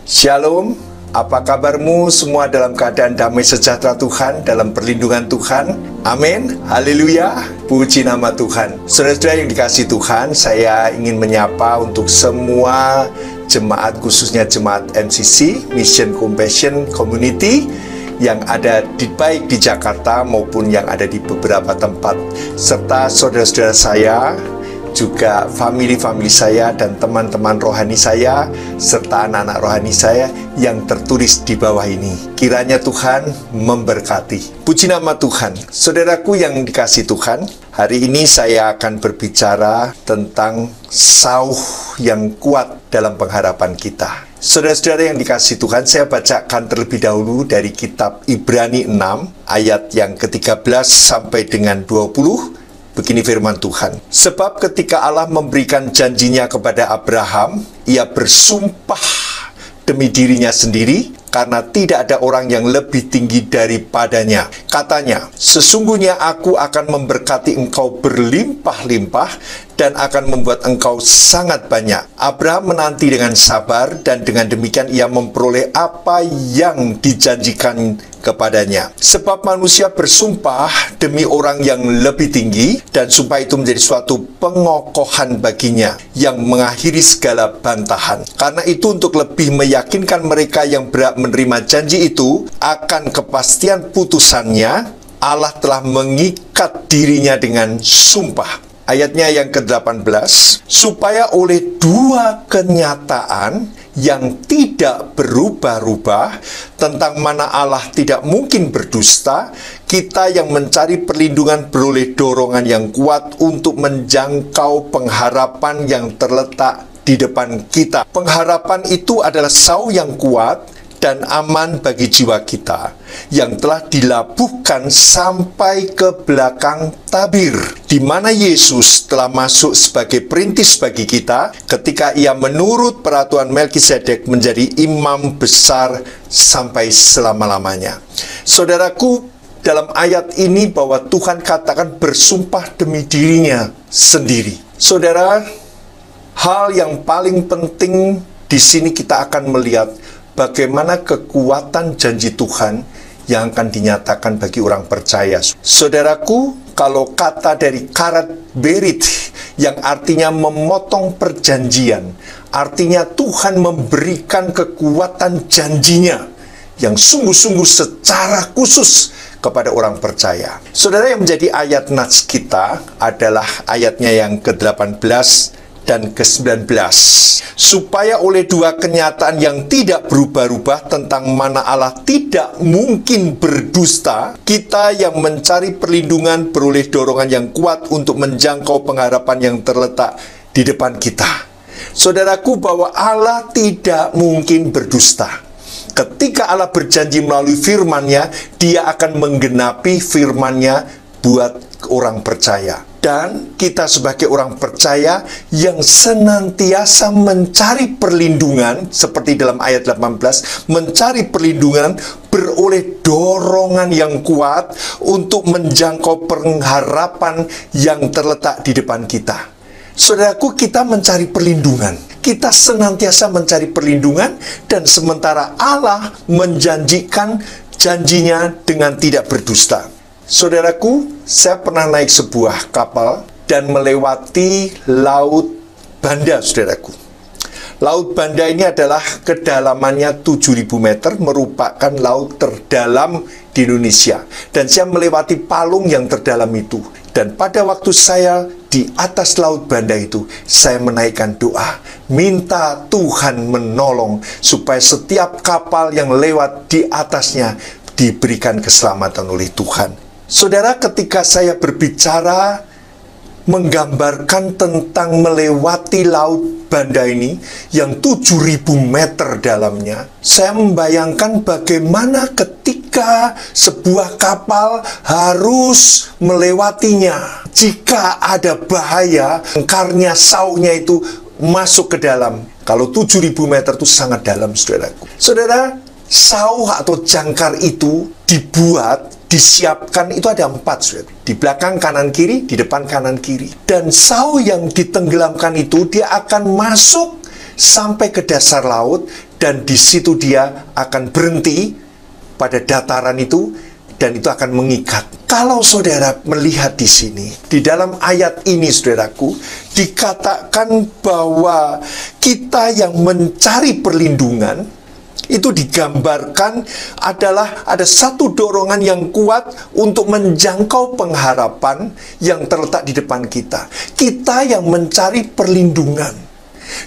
Shalom, apa kabarmu semua dalam keadaan damai sejahtera Tuhan, dalam perlindungan Tuhan? Amin, haleluya, puji nama Tuhan. Saudara-saudara yang dikasihi Tuhan, saya ingin menyapa untuk semua jemaat, khususnya jemaat MCC, Mission Compassion Community, yang ada baik di Jakarta maupun yang ada di beberapa tempat, serta saudara-saudara saya, juga family saya dan teman-teman rohani saya, serta anak-anak rohani saya yang tertulis di bawah ini. Kiranya Tuhan memberkati. Puji nama Tuhan. Saudaraku yang dikasihi Tuhan, hari ini saya akan berbicara tentang sauh yang kuat dalam pengharapan kita. Saudara-saudara yang dikasihi Tuhan, saya bacakan terlebih dahulu dari kitab Ibrani 6, ayat yang ke-13 sampai dengan 20. Begini firman Tuhan. Sebab ketika Allah memberikan janjinya kepada Abraham, ia bersumpah demi dirinya sendiri, karena tidak ada orang yang lebih tinggi daripadanya. Katanya, sesungguhnya aku akan memberkati engkau berlimpah-limpah dan akan membuat engkau sangat banyak. Abraham menanti dengan sabar, dan dengan demikian ia memperoleh apa yang dijanjikan kepadanya. Sebab manusia bersumpah demi orang yang lebih tinggi, dan sumpah itu menjadi suatu pengokohan baginya yang mengakhiri segala bantahan. Karena itu, untuk lebih meyakinkan mereka yang berhak menerima janji itu akan kepastian putusannya, Allah telah mengikat dirinya dengan sumpah. Ayatnya yang ke-18, supaya oleh dua kenyataan yang tidak berubah-ubah tentang mana Allah tidak mungkin berdusta, kita yang mencari perlindungan beroleh dorongan yang kuat untuk menjangkau pengharapan yang terletak di depan kita. Pengharapan itu adalah sauh yang kuat dan aman bagi jiwa kita, yang telah dilabuhkan sampai ke belakang tabir, di mana Yesus telah masuk sebagai perintis bagi kita ketika ia menurut peraturan Melkisedek menjadi imam besar sampai selama-lamanya. Saudaraku, dalam ayat ini bahwa Tuhan katakan bersumpah demi dirinya sendiri. Saudara, hal yang paling penting di sini kita akan melihat bagaimana kekuatan janji Tuhan yang akan dinyatakan bagi orang percaya. Saudaraku, kalau kata dari karat berit yang artinya memotong perjanjian, artinya Tuhan memberikan kekuatan janjinya yang sungguh-sungguh secara khusus kepada orang percaya. Saudara, yang menjadi ayat nats kita adalah ayatnya yang ke-18 dan ke-19. Supaya oleh dua kenyataan yang tidak berubah-ubah tentang mana Allah tidak mungkin berdusta, kita yang mencari perlindungan beroleh dorongan yang kuat untuk menjangkau pengharapan yang terletak di depan kita. Saudaraku, bahwa Allah tidak mungkin berdusta. Ketika Allah berjanji melalui firman-Nya, Dia akan menggenapi firman-Nya buat orang percaya. Dan kita sebagai orang percaya yang senantiasa mencari perlindungan, seperti dalam ayat 18, mencari perlindungan beroleh dorongan yang kuat untuk menjangkau pengharapan yang terletak di depan kita. Saudaraku, kita mencari perlindungan. Kita senantiasa mencari perlindungan, dan sementara Allah menjanjikan janjinya dengan tidak berdusta. Saudaraku, saya pernah naik sebuah kapal dan melewati Laut Banda, saudaraku. Laut Banda ini adalah kedalamannya 7.000 meter, merupakan laut terdalam di Indonesia. Dan saya melewati palung yang terdalam itu. Dan pada waktu saya di atas Laut Banda itu, saya menaikkan doa, minta Tuhan menolong supaya setiap kapal yang lewat di atasnya diberikan keselamatan oleh Tuhan. Saudara, ketika saya berbicara menggambarkan tentang melewati Laut Banda ini yang 7.000 meter dalamnya, saya membayangkan bagaimana ketika sebuah kapal harus melewatinya. Jika ada bahaya, jangkarnya, sauhnya itu masuk ke dalam. Kalau 7.000 meter itu sangat dalam, saudaraku. Saudara, sauh atau jangkar itu disiapkan itu ada 4, saudara. Di belakang kanan kiri, di depan kanan kiri. Dan sauh yang ditenggelamkan itu dia akan masuk sampai ke dasar laut dan di situ dia akan berhenti pada dataran itu, dan itu akan mengikat. Kalau saudara melihat di sini, di dalam ayat ini saudaraku, dikatakan bahwa kita yang mencari perlindungan, itu digambarkan adalah ada satu dorongan yang kuat untuk menjangkau pengharapan yang terletak di depan kita. Kita yang mencari perlindungan.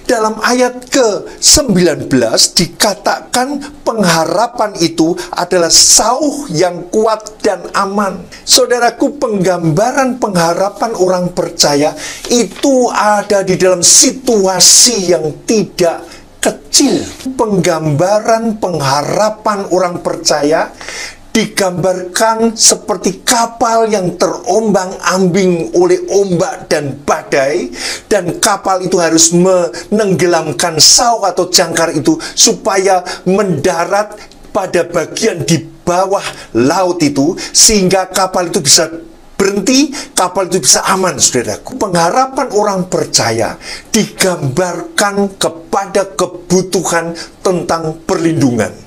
Dalam ayat ke-19 dikatakan pengharapan itu adalah sauh yang kuat dan aman. Saudaraku, penggambaran pengharapan orang percaya itu ada di dalam situasi yang tidak kecil. Penggambaran pengharapan orang percaya digambarkan seperti kapal yang terombang-ambing oleh ombak dan badai, dan kapal itu harus menenggelamkan sauh atau jangkar itu supaya mendarat pada bagian di bawah laut itu, sehingga kapal itu bisa berhenti, kapal itu bisa aman, saudaraku. Pengharapan orang percaya digambarkan kepada kebutuhan tentang perlindungan.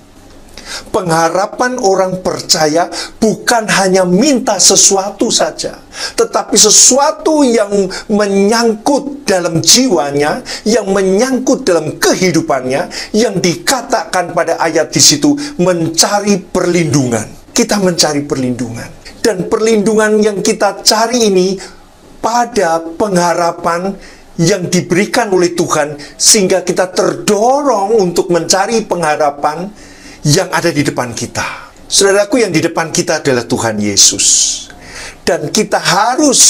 Pengharapan orang percaya bukan hanya minta sesuatu saja, tetapi sesuatu yang menyangkut dalam jiwanya, yang menyangkut dalam kehidupannya, yang dikatakan pada ayat di situ mencari perlindungan. Kita mencari perlindungan. Dan perlindungan yang kita cari ini pada pengharapan yang diberikan oleh Tuhan, sehingga kita terdorong untuk mencari pengharapan yang ada di depan kita. Saudaraku, yang di depan kita adalah Tuhan Yesus. Dan kita harus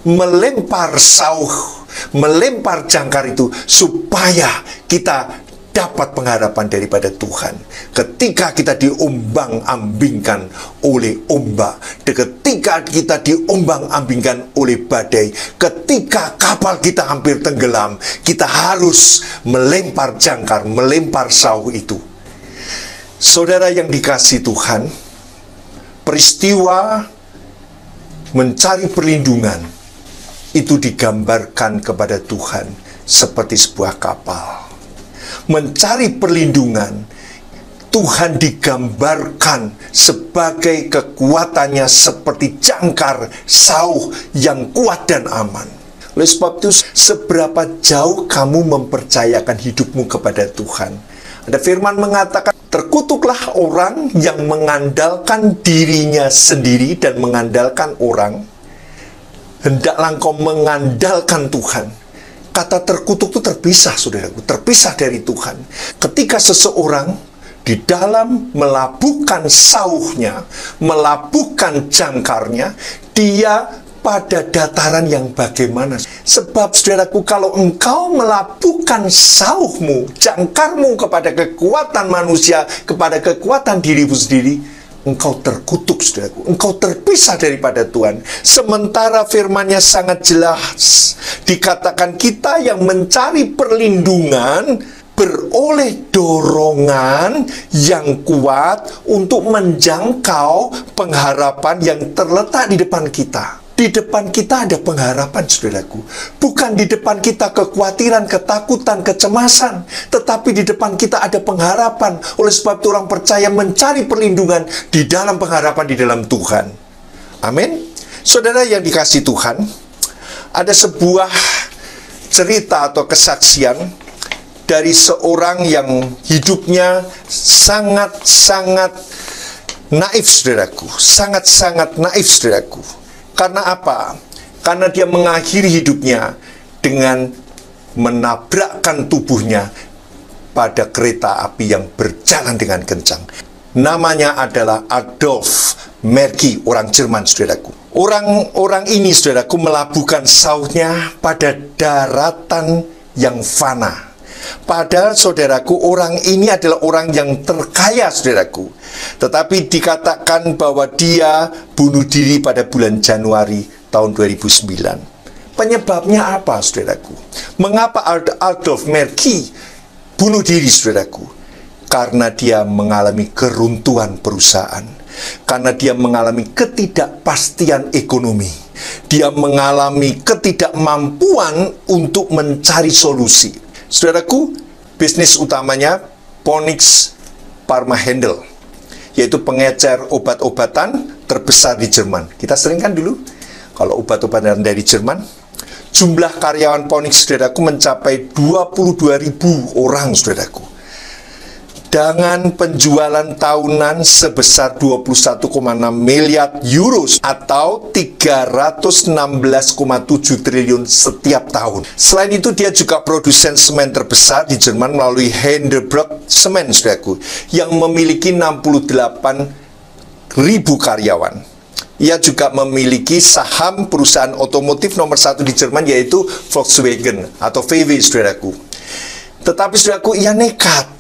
melempar sauh, melempar jangkar itu, supaya kita dapat pengharapan daripada Tuhan. Ketika kita diombang-ambingkan oleh ombak, ketika kita diombang-ambingkan oleh badai, ketika kapal kita hampir tenggelam, kita harus melempar jangkar, melempar sauh itu. Saudara yang dikasihi Tuhan, peristiwa mencari perlindungan itu digambarkan kepada Tuhan seperti sebuah kapal. Mencari perlindungan, Tuhan digambarkan sebagai kekuatannya seperti jangkar sauh yang kuat dan aman. Oleh sebab itu, seberapa jauh kamu mempercayakan hidupmu kepada Tuhan? Ada firman mengatakan, terkutuklah orang yang mengandalkan dirinya sendiri dan mengandalkan orang. Hendaklah engkau mengandalkan Tuhan. Kata terkutuk itu terpisah, saudaraku, terpisah dari Tuhan. Ketika seseorang di dalam melabuhkan sauhnya, melabuhkan jangkarnya, dia pada dataran yang bagaimana? Sebab, saudaraku, kalau engkau melabuhkan sauhmu, jangkarmu kepada kekuatan manusia, kepada kekuatan dirimu sendiri, engkau terkutuk, saudaraku. Engkau terpisah daripada Tuhan. Sementara firman-Nya sangat jelas. Dikatakan kita yang mencari perlindungan beroleh dorongan yang kuat untuk menjangkau pengharapan yang terletak di depan kita. Di depan kita ada pengharapan, saudaraku. Bukan di depan kita kekhawatiran, ketakutan, kecemasan. Tetapi di depan kita ada pengharapan. Oleh sebab itu orang percaya mencari perlindungan di dalam pengharapan di dalam Tuhan. Amin. Saudara yang dikasihi Tuhan, ada sebuah cerita atau kesaksian dari seorang yang hidupnya sangat-sangat naif, saudaraku. Sangat-sangat naif, saudaraku. Karena apa? Karena dia mengakhiri hidupnya dengan menabrakkan tubuhnya pada kereta api yang berjalan dengan kencang. Namanya adalah Adolf Merki, orang Jerman, saudaraku. Orang ini, saudaraku, melabuhkan sauhnya pada daratan yang fana. Padahal, saudaraku, orang ini adalah orang yang terkaya, saudaraku. Tetapi dikatakan bahwa dia bunuh diri pada bulan Januari tahun 2009. Penyebabnya apa, saudaraku? Mengapa Adolf Merki bunuh diri, saudaraku? Karena dia mengalami keruntuhan perusahaan. Karena dia mengalami ketidakpastian ekonomi. Dia mengalami ketidakmampuan untuk mencari solusi. Saudaraku, bisnis utamanya Phoenix Pharmahandel, yaitu pengecer obat-obatan terbesar di Jerman. Kita sering kan dulu, kalau obat-obatan dari Jerman, jumlah karyawan Phoenix, saudaraku, mencapai 22.000 orang, saudaraku. Dengan penjualan tahunan sebesar 21,6 miliar euro atau 316,7 triliun setiap tahun. Selain itu, dia juga produsen semen terbesar di Jerman melalui Heidelberg Semen, saudaraku, yang memiliki 68.000 karyawan. Ia juga memiliki saham perusahaan otomotif nomor 1 di Jerman, yaitu Volkswagen atau VW, saudaraku. Tetapi, saudaraku, ia nekat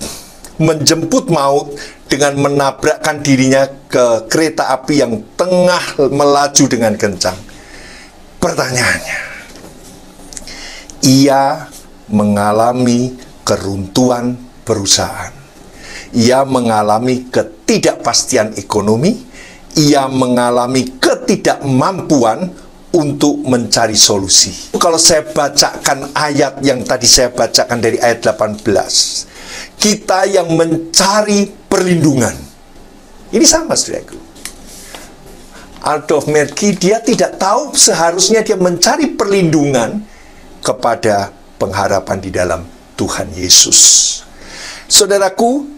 menjemput maut dengan menabrakkan dirinya ke kereta api yang tengah melaju dengan kencang. Pertanyaannya, ia mengalami keruntuhan perusahaan. Ia mengalami ketidakpastian ekonomi. Ia mengalami ketidakmampuan untuk mencari solusi. Kalau saya bacakan ayat yang tadi saya bacakan dari ayat 18, kita yang mencari perlindungan. Ini sama, saudaraku. Adolf Merki, dia tidak tahu seharusnya dia mencari perlindungan kepada pengharapan di dalam Tuhan Yesus. Saudaraku,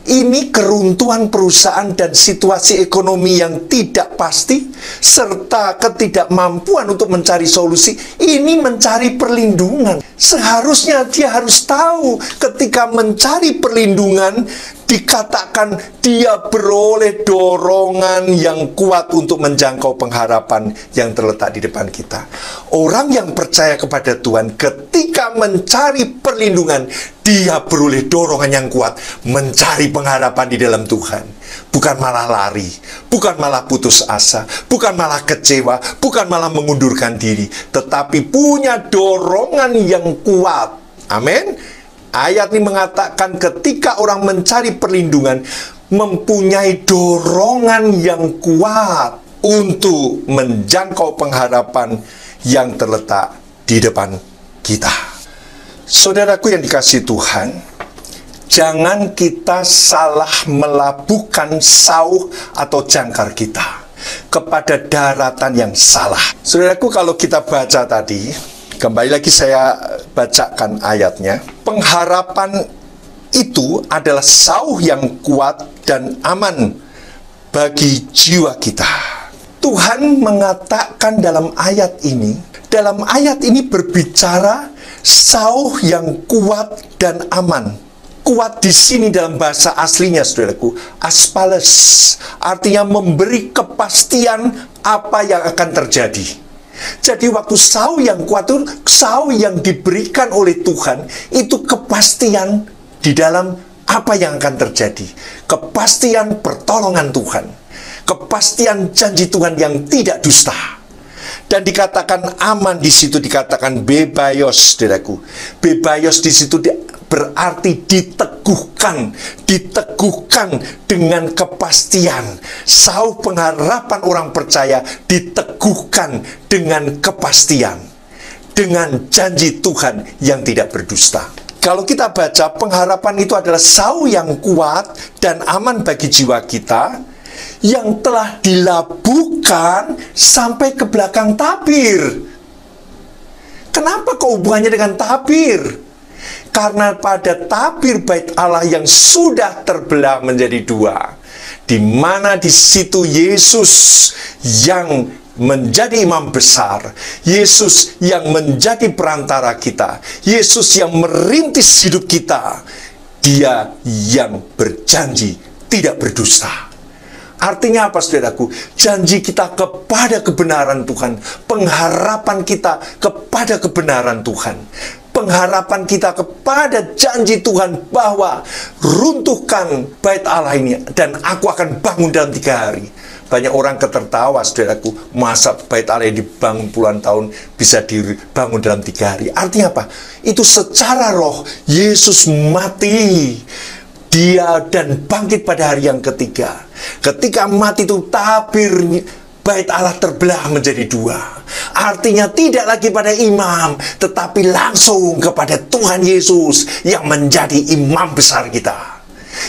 ini keruntuhan perusahaan dan situasi ekonomi yang tidak pasti, serta ketidakmampuan untuk mencari solusi. Ini mencari perlindungan. Seharusnya dia harus tahu ketika mencari perlindungan, dikatakan dia beroleh dorongan yang kuat untuk menjangkau pengharapan yang terletak di depan kita. Orang yang percaya kepada Tuhan ketika mencari perlindungan, dia beroleh dorongan yang kuat mencari pengharapan di dalam Tuhan. Bukan malah lari, bukan malah putus asa, bukan malah kecewa, bukan malah mengundurkan diri, tetapi punya dorongan yang kuat. Amin. Ayat ini mengatakan ketika orang mencari perlindungan, mempunyai dorongan yang kuat untuk menjangkau pengharapan yang terletak di depan kita. Saudaraku yang dikasihi Tuhan, jangan kita salah melabuhkan sauh atau jangkar kita kepada daratan yang salah. Saudaraku, kalau kita baca tadi, kembali lagi saya bacakan ayatnya. Pengharapan itu adalah sauh yang kuat dan aman bagi jiwa kita. Tuhan mengatakan dalam ayat ini berbicara sauh yang kuat dan aman. Kuat di sini dalam bahasa aslinya, saudaraku, aspales, artinya memberi kepastian apa yang akan terjadi. Jadi waktu sauh yang kuat itu, sauh yang diberikan oleh Tuhan, itu kepastian di dalam apa yang akan terjadi. Kepastian pertolongan Tuhan. Kepastian janji Tuhan yang tidak dusta. Dan dikatakan aman di situ, dikatakan bebaios, saudaraku. Bebaios di situ berarti diteguhkan dengan kepastian. Sauh pengharapan orang percaya diteguhkan dengan kepastian, dengan janji Tuhan yang tidak berdusta. Kalau kita baca, pengharapan itu adalah sauh yang kuat dan aman bagi jiwa kita, yang telah dilabuhkan sampai ke belakang tabir. Kenapa kok hubungannya dengan tabir? Karena pada tabir bait Allah yang sudah terbelah menjadi dua, di mana di situ Yesus yang menjadi imam besar, Yesus yang menjadi perantara kita, Yesus yang merintis hidup kita, Dia yang berjanji tidak berdusta. Artinya apa, saudaraku? Janji kita kepada kebenaran Tuhan, pengharapan kita kepada kebenaran Tuhan, pengharapan kita kepada janji Tuhan bahwa runtuhkan bait Allah ini dan aku akan bangun dalam 3 hari. Banyak orang ketertawa, saudaraku, masa bait Allah yang dibangun puluhan tahun bisa dibangun dalam 3 hari. Artinya apa? Itu secara roh Yesus mati, Dia dan bangkit pada hari yang ketiga. Ketika mati itu tabir bait Allah terbelah menjadi 2. Artinya tidak lagi pada imam, tetapi langsung kepada Tuhan Yesus yang menjadi imam besar kita.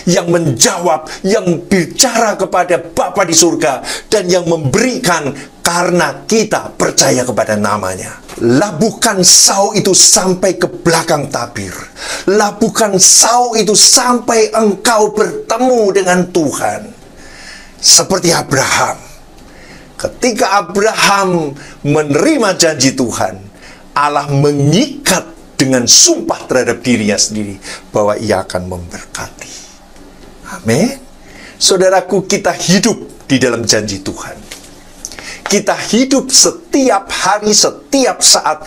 yang menjawab, yang bicara kepada Bapa di surga, dan yang memberikan karena kita percaya kepada namanya. Labuhkan sau itu sampai ke belakang tabir. Labuhkan sau itu sampai engkau bertemu dengan Tuhan. Seperti Abraham. Ketika Abraham menerima janji Tuhan, Allah mengikat dengan sumpah terhadap dirinya sendiri bahwa ia akan memberkati. Amin. Saudaraku, kita hidup di dalam janji Tuhan. Kita hidup setiap hari, setiap saat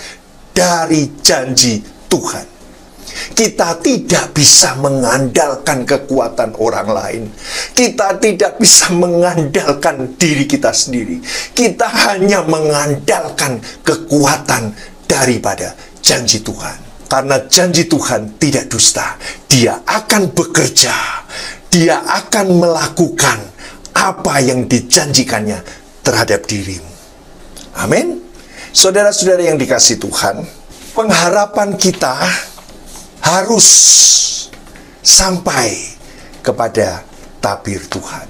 dari janji Tuhan. Kita tidak bisa mengandalkan kekuatan orang lain. Kita tidak bisa mengandalkan diri kita sendiri. Kita hanya mengandalkan kekuatan daripada janji Tuhan. Karena janji Tuhan tidak dusta. Dia akan bekerja. Dia akan melakukan apa yang dijanjikannya terhadap dirimu. Amin. Saudara-saudara yang dikasihi Tuhan, pengharapan kita harus sampai kepada tabir Tuhan.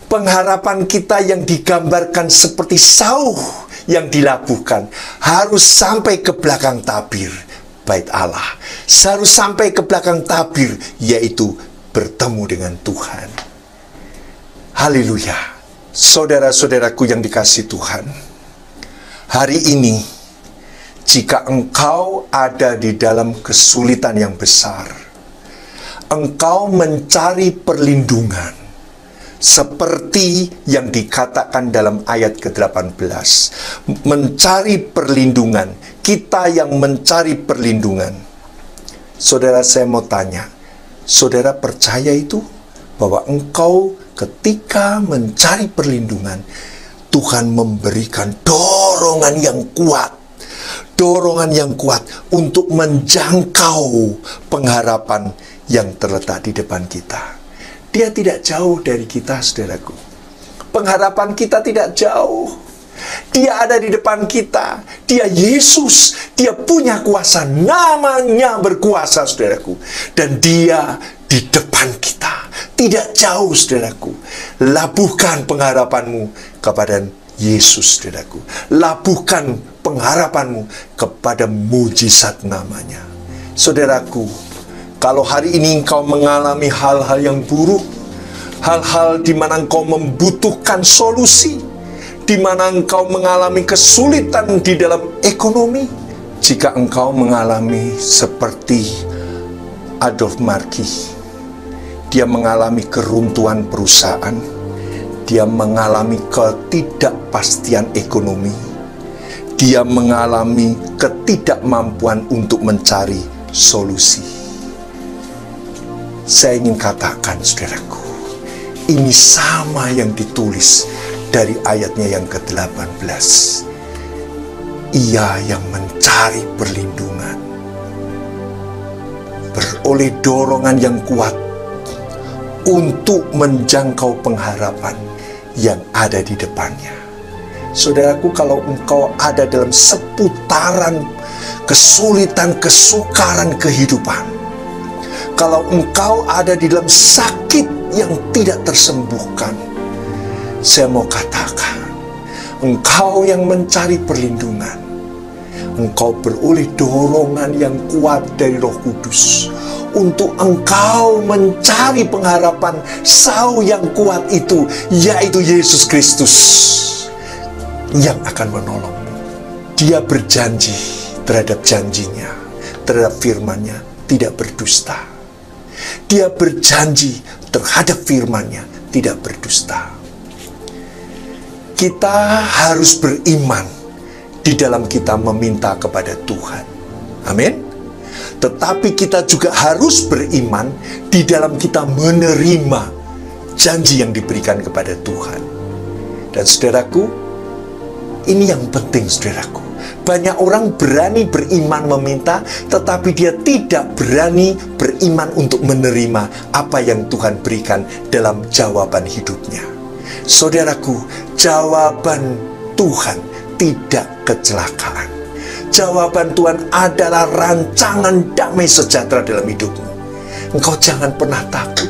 Pengharapan kita yang digambarkan seperti sauh yang dilabuhkan harus sampai ke belakang tabir bait Allah. Harus sampai ke belakang tabir, yaitu bertemu dengan Tuhan. Haleluya. Saudara-saudaraku yang dikasihi Tuhan, hari ini jika engkau ada di dalam kesulitan yang besar, engkau mencari perlindungan seperti yang dikatakan dalam ayat ke-18. Mencari perlindungan. Kita yang mencari perlindungan. Saudara, saya mau tanya, saudara percaya itu? Bahwa engkau ketika mencari perlindungan, Tuhan memberikan dorongan yang kuat. Dorongan yang kuat untuk menjangkau pengharapan yang terletak di depan kita. Dia tidak jauh dari kita, saudaraku. Pengharapan kita tidak jauh. Dia ada di depan kita. Dia Yesus. Dia punya kuasa. Namanya berkuasa, saudaraku. Dan dia di depan kita. Tidak jauh, saudaraku. Labuhkan pengharapanmu kepada Yesus, saudaraku. Labuhkan pengharapanmu kepada mujizat namanya. Saudaraku, kalau hari ini engkau mengalami hal-hal yang buruk, hal-hal di mana engkau membutuhkan solusi, di mana engkau mengalami kesulitan di dalam ekonomi, jika engkau mengalami seperti Adolf Marki, dia mengalami keruntuhan perusahaan, dia mengalami ketidakpastian ekonomi, dia mengalami ketidakmampuan untuk mencari solusi. Saya ingin katakan, saudaraku, ini sama yang ditulis dari ayatnya yang ke-18. Ia yang mencari perlindungan, beroleh dorongan yang kuat untuk menjangkau pengharapan yang ada di depannya. Saudaraku, kalau engkau ada dalam seputaran kesulitan, kesukaran kehidupan, kalau engkau ada di dalam sakit yang tidak tersembuhkan, saya mau katakan, engkau yang mencari perlindungan, engkau beroleh dorongan yang kuat dari Roh Kudus untuk engkau mencari pengharapan sau yang kuat itu, yaitu Yesus Kristus yang akan menolongmu. Dia berjanji terhadap janjinya, terhadap firman-Nya tidak berdusta. Dia berjanji terhadap firman-Nya tidak berdusta. Kita harus beriman di dalam kita meminta kepada Tuhan. Amin. Tetapi kita juga harus beriman di dalam kita menerima janji yang diberikan kepada Tuhan. Dan saudaraku, ini yang penting, saudaraku. Banyak orang berani beriman meminta, tetapi dia tidak berani beriman untuk menerima apa yang Tuhan berikan dalam jawaban hidupnya. Saudaraku, jawaban Tuhan tidak kecelakaan. Jawaban Tuhan adalah rancangan damai sejahtera dalam hidupmu. engkau jangan pernah takut.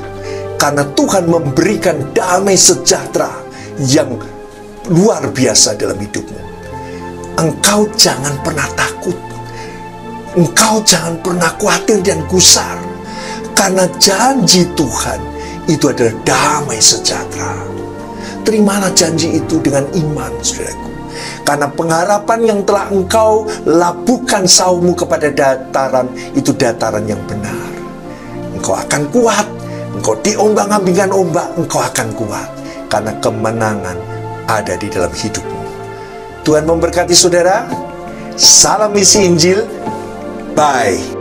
Karena Tuhan memberikan damai sejahtera yang luar biasa dalam hidupmu. Engkau jangan pernah takut. Engkau jangan pernah khawatir dan gusar. Karena janji Tuhan itu adalah damai sejahtera. Terimalah janji itu dengan iman, saudaraku. Karena pengharapan yang telah engkau labuhkan saumu kepada dataran, itu dataran yang benar. Engkau akan kuat. Engkau diombang-ambingkan ombak, engkau akan kuat. Karena kemenangan ada di dalam hidupmu. Tuhan memberkati saudara. Salam isi Injil. Bye.